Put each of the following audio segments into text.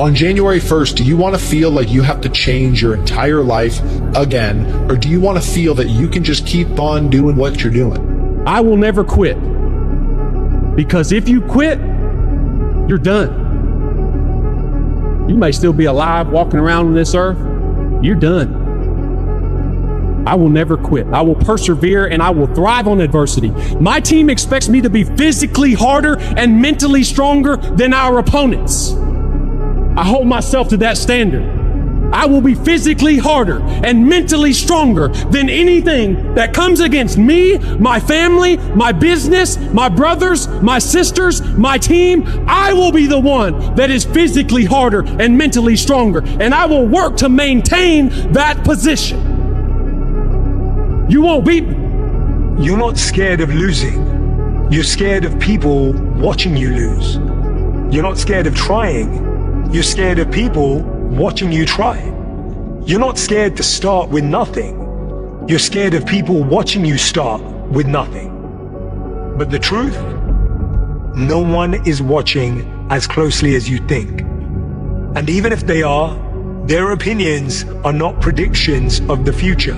On January 1st, do you want to feel like you have to change your entire life again? Or do you want to feel that you can just keep on doing what you're doing? I will never quit. Because if you quit, you're done. You may still be alive walking around on this earth. You're done. I will never quit. I will persevere and I will thrive on adversity. My team expects me to be physically harder and mentally stronger than our opponents. I hold myself to that standard. I will be physically harder and mentally stronger than anything that comes against me, my family, my business, my brothers, my sisters, my team. I will be the one that is physically harder and mentally stronger, and I will work to maintain that position. You won't beat me. You're not scared of losing. You're scared of people watching you lose. You're not scared of trying. You're scared of people watching you try. You're not scared to start with nothing. You're scared of people watching you start with nothing. But the truth, no one is watching as closely as you think. And even if they are, their opinions are not predictions of the future,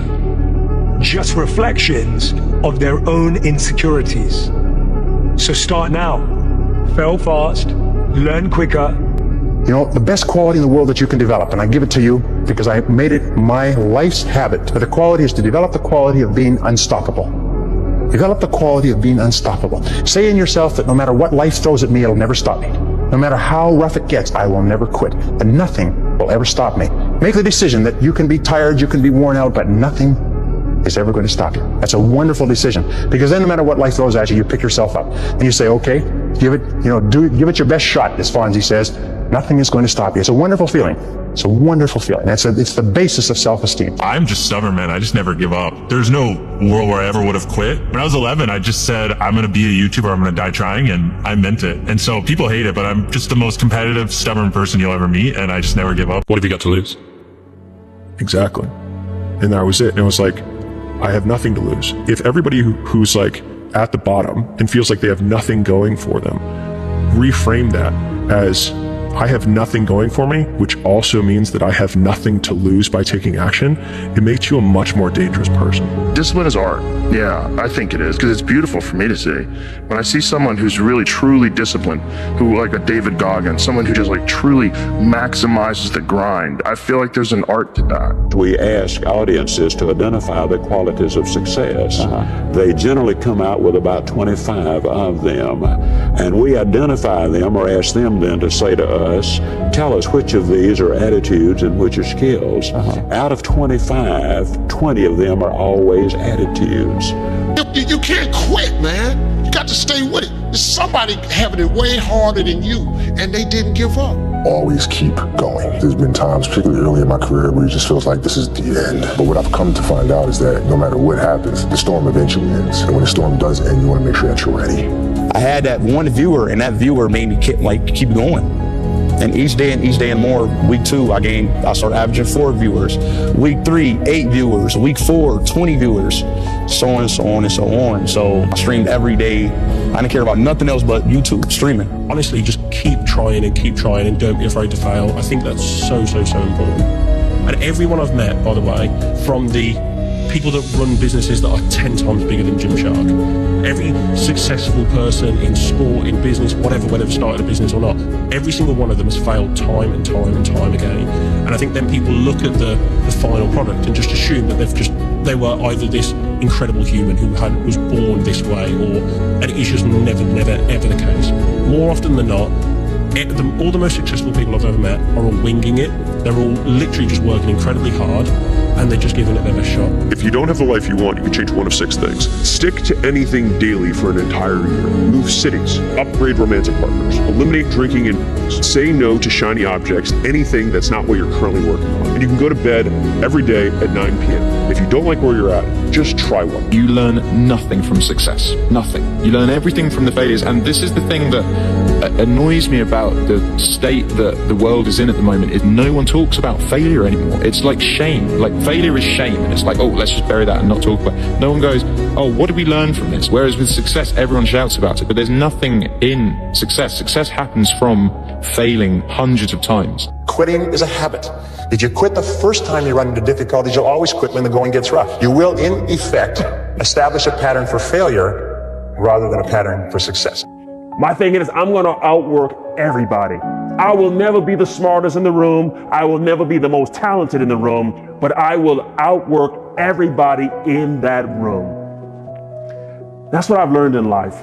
just reflections of their own insecurities. So start now, fail fast, learn quicker. You know, the best quality in the world that you can develop, and I give it to you because I made it my life's habit, but the quality is to develop the quality of being unstoppable. Develop the quality of being unstoppable. Say in yourself that no matter what life throws at me, it'll never stop me. No matter how rough it gets, I will never quit. And nothing will ever stop me. Make the decision that you can be tired, you can be worn out, but nothing is ever going to stop you. That's a wonderful decision, because then no matter what life throws at you, you pick yourself up and you say, okay, give it your best shot, as 𝐍𝐭 says. Nothing is going to stop you. It's a wonderful feeling. It's a wonderful feeling. It's the basis of self-esteem. I'm just stubborn, man. I just never give up. There's no world where I ever would have quit. When I was 11, I just said, I'm going to be a YouTuber. I'm going to die trying. And I meant it. And so people hate it, but I'm just the most competitive, stubborn person you'll ever meet. And I just never give up. What have you got to lose? Exactly. And that was it. And it was like, I have nothing to lose. If everybody who's like at the bottom and feels like they have nothing going for them, reframe that as, I have nothing going for me, which also means that I have nothing to lose by taking action. It makes you a much more dangerous person. Discipline is art. Yeah, I think it is, because it's beautiful for me to see. When I see someone who's really truly disciplined, who like a David Goggins, someone who just like truly maximizes the grind, I feel like there's an art to that. We ask audiences to identify the qualities of success. They generally come out with about 25 of them, and we identify them or ask them then to say to us, tell us which of these are attitudes and which are skills. Out of 25, 20 of them are always attitudes. You can't quit, man. You got to stay with it. There's somebody having it way harder than you, and they didn't give up. Always keep going. There's been times, particularly early in my career, where it just feels like this is the end. But what I've come to find out is that no matter what happens, the storm eventually ends. And when the storm does end, you want to make sure that you're ready. I had that one viewer, and that viewer made me keep going. And each day and more, week 2, I started averaging 4 viewers. Week 3, 8 viewers. Week 4, 20 viewers. So on and so on and so on. So I streamed every day. I didn't care about nothing else but YouTube streaming. Honestly, just keep trying and don't be afraid to fail. I think that's so important. And everyone I've met, by the way, from the people that run businesses that are 10 times bigger than Gymshark, every successful person in sport, in business, whatever, whether they've started a business or not, every single one of them has failed time and time again. And I think then people look at the final product and just assume that they were either this incredible human who was born this way, and it is just never ever the case. More often than not, all the most successful people I've ever met are all winging it. They're all literally just working incredibly hard, and they're just giving it their best shot. If you don't have the life you want, you can change one of 6 things. Stick to anything daily for an entire year. Move cities. Upgrade romantic partners. Eliminate drinking and booze. Say no to shiny objects, anything that's not what you're currently working on. And you can go to bed every day at 9 p.m. If you don't like where you're at, just try one. You learn nothing from success. Nothing. You learn everything from the failures, and this is the thing that annoys me about the state that the world is in at the moment is no one talks about failure anymore. It's like shame. Like failure is shame, and it's like, oh, let's just bury that and not talk about it. No one goes, oh, what do we learn from this? Whereas with success, everyone shouts about it, but there's nothing in success. Success happens from failing hundreds of times. Quitting is a habit. If you quit the first time you run into difficulties, you'll always quit when the going gets rough. You will, in effect, establish a pattern for failure rather than a pattern for success. My thing is, I'm going to outwork everybody. I will never be the smartest in the room. I will never be the most talented in the room, but I will outwork everybody in that room. That's what I've learned in life.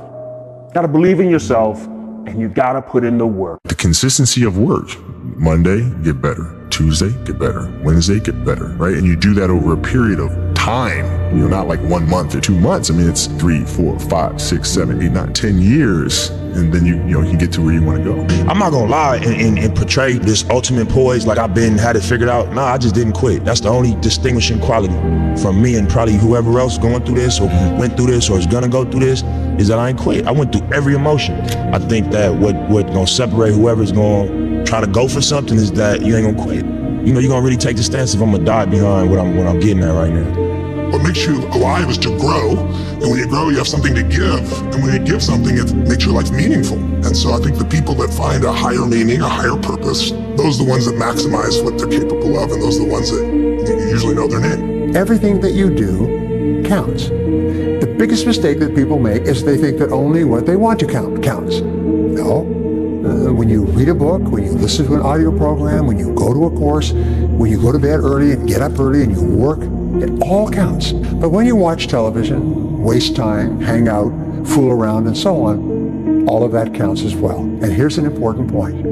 Got to believe in yourself, and you got to put in the work. The consistency of work. Monday, get better. Tuesday, get better. Wednesday, get better, right? And you do that over a period of time, not like 1 month or 2 months. I mean, it's 3, 4, 5, 6, 7, 8, 9, 10 years. And then you can get to where you want to go. I'm not gonna lie and portray this ultimate poise like I've had it figured out. No, I just didn't quit. That's the only distinguishing quality from me and probably whoever else going through this or went through this or is gonna go through this, is that I ain't quit. I went through every emotion. I think that what gonna separate whoever's gonna try to go for something is that you ain't gonna quit. You're gonna really take the stance if I'm gonna die behind what I'm getting at right now. What makes you alive is to grow, and when you grow, you have something to give, and when you give something, it makes your life meaningful. And so I think the people that find a higher meaning, a higher purpose, those are the ones that maximize what they're capable of, and those are the ones that usually know their name. Everything that you do counts. The biggest mistake that people make is they think that only what they want to count counts. No. When you read a book, when you listen to an audio program, when you go to a course, when you go to bed early and get up early and you work, it all counts. But when you watch television, waste time, hang out, fool around, and so on, all of that counts as well. And here's an important point.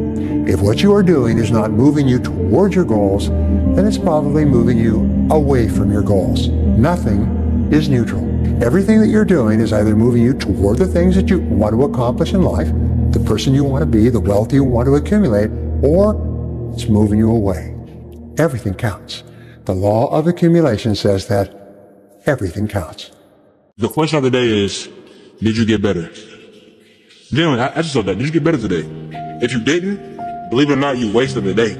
If what you are doing is not moving you toward your goals, then it's probably moving you away from your goals. Nothing is neutral. Everything that you're doing is either moving you toward the things that you want to accomplish in life, the person you want to be, the wealth you want to accumulate, or it's moving you away. Everything counts. The law of accumulation says that everything counts. The question of the day is, did you get better? Gentlemen, I just saw that. Did you get better today? If you didn't, believe it or not, you wasted a day.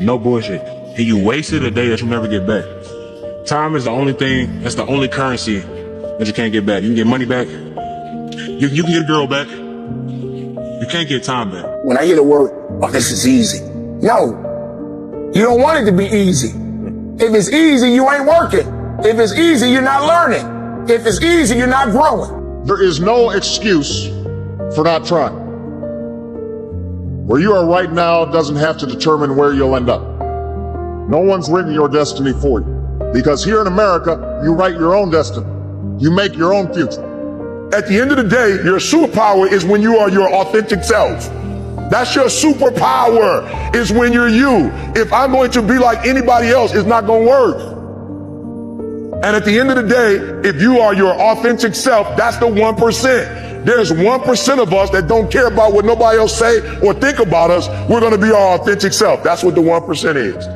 No bullshit. And you wasted a day that you'll never get back. Time is the only thing, that's the only currency that you can't get back. You can get money back. You can get a girl back. You can't get time back. When I hear the word, oh, this is easy. No, you don't want it to be easy. If it's easy, you ain't working. If it's easy, you're not learning. If it's easy, you're not growing. There is no excuse for not trying. Where you are right now doesn't have to determine where you'll end up. No one's written your destiny for you. Because here in America, you write your own destiny. You make your own future. At the end of the day, your superpower is when you are your authentic self. That's your superpower, is when you're you. If I'm going to be like anybody else, it's not going to work. And at the end of the day, if you are your authentic self, that's the 1%. There's 1% of us that don't care about what nobody else say or think about us. We're going to be our authentic self. That's what the 1% is.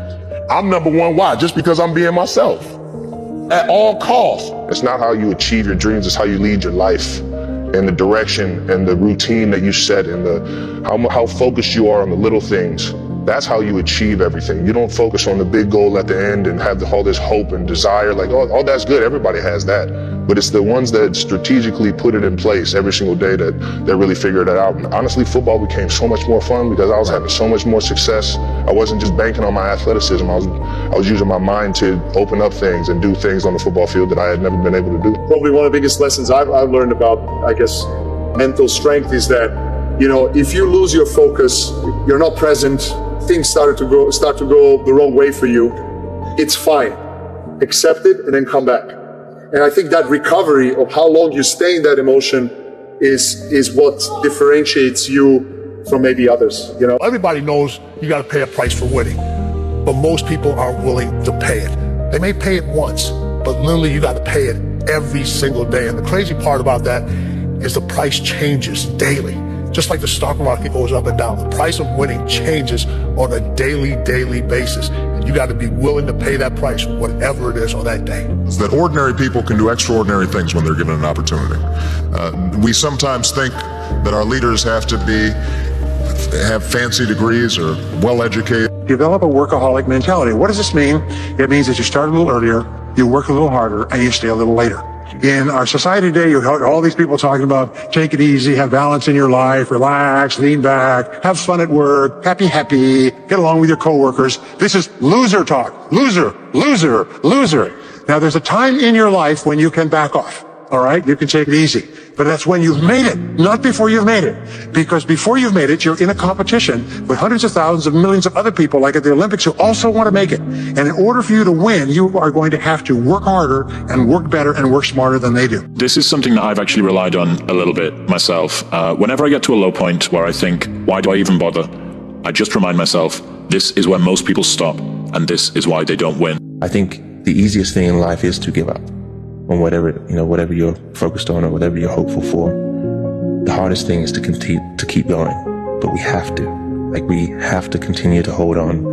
I'm number one. Why? Just because I'm being myself at all costs. It's not how you achieve your dreams, it's how you lead your life, and the direction and the routine that you set, and how focused you are on the little things. That's how you achieve everything. You don't focus on the big goal at the end and have all this hope and desire. Like, oh, that's good. Everybody has that. But it's the ones that strategically put it in place every single day that really figure that out. And honestly, football became so much more fun because I was having so much more success. I wasn't just banking on my athleticism. I was using my mind to open up things and do things on the football field that I had never been able to do. Probably one of the biggest lessons I've learned about, I guess, mental strength is that, if you lose your focus, you're not present, things start to go the wrong way for you, it's fine. Accept it and then come back. And I think that recovery of how long you stay in that emotion is what differentiates you from maybe others. Everybody knows you got to pay a price for winning, but most people aren't willing to pay it. They may pay it once, but literally you got to pay it every single day. And the crazy part about that is the price changes daily. Just like the stock market goes up and down, the price of winning changes on a daily basis. And you got to be willing to pay that price, whatever it is on that day. Is that ordinary people can do extraordinary things when they're given an opportunity. We sometimes think that our leaders have to have fancy degrees or well-educated. Develop a workaholic mentality. What does this mean? It means that you start a little earlier, you work a little harder, and you stay a little later. In our society today, you have all these people talking about take it easy, have balance in your life, relax, lean back, have fun at work, happy, get along with your coworkers. This is loser talk. Loser, loser, loser. Now, there's a time in your life when you can back off. All right? You can take it easy. But that's when you've made it, not before you've made it. Because before you've made it, you're in a competition with hundreds of thousands of millions of other people, like at the Olympics, who also want to make it. And in order for you to win, you are going to have to work harder and work better and work smarter than they do. This is something that I've actually relied on a little bit myself. Whenever I get to a low point where I think, why do I even bother? I just remind myself, this is where most people stop, and this is why they don't win. I think the easiest thing in life is to give up on whatever you're focused on or whatever you're hopeful for. The hardest thing is to keep going, but we have to continue to hold on.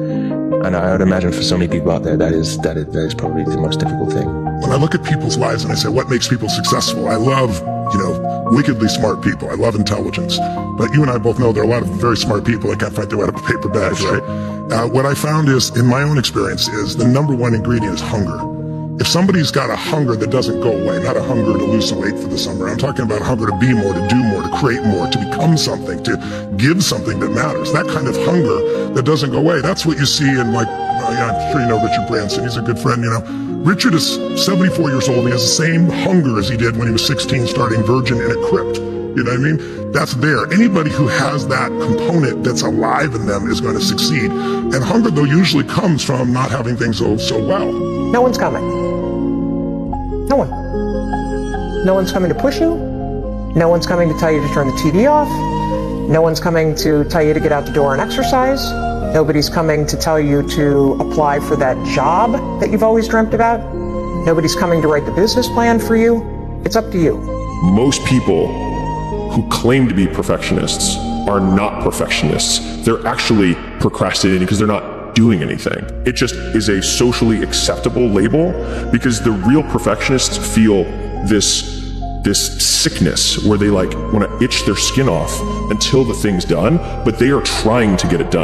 And I would imagine for so many people out there, that is probably the most difficult thing. When I look at people's lives and I say, what makes people successful? I love, wickedly smart people. I love intelligence. But you and I both know there are a lot of very smart people that can't fight their way out of a paper bag, right? What I found is, in my own experience, is the number one ingredient is hunger. If somebody's got a hunger that doesn't go away, not a hunger to lose some weight for the summer, I'm talking about hunger to be more, to do more, to create more, to become something, to give something that matters. That kind of hunger that doesn't go away. That's what you see in, I'm sure you know Richard Branson. He's a good friend, Richard is 74 years old and he has the same hunger as he did when he was 16 starting Virgin in a crypt. You know what I mean? That's there. Anybody who has that component that's alive in them is going to succeed. And hunger, though, usually comes from not having things go so well. No one's coming. No one. No one's coming to push you. No one's coming to tell you to turn the TV off. No one's coming to tell you to get out the door and exercise. Nobody's coming to tell you to apply for that job that you've always dreamt about. Nobody's coming to write the business plan for you. It's up to you. Most people who claim to be perfectionists are not perfectionists. They're actually procrastinating because they're not doing anything. It just is a socially acceptable label because the real perfectionists feel this sickness where they want to itch their skin off until the thing's done, but they are trying to get it done.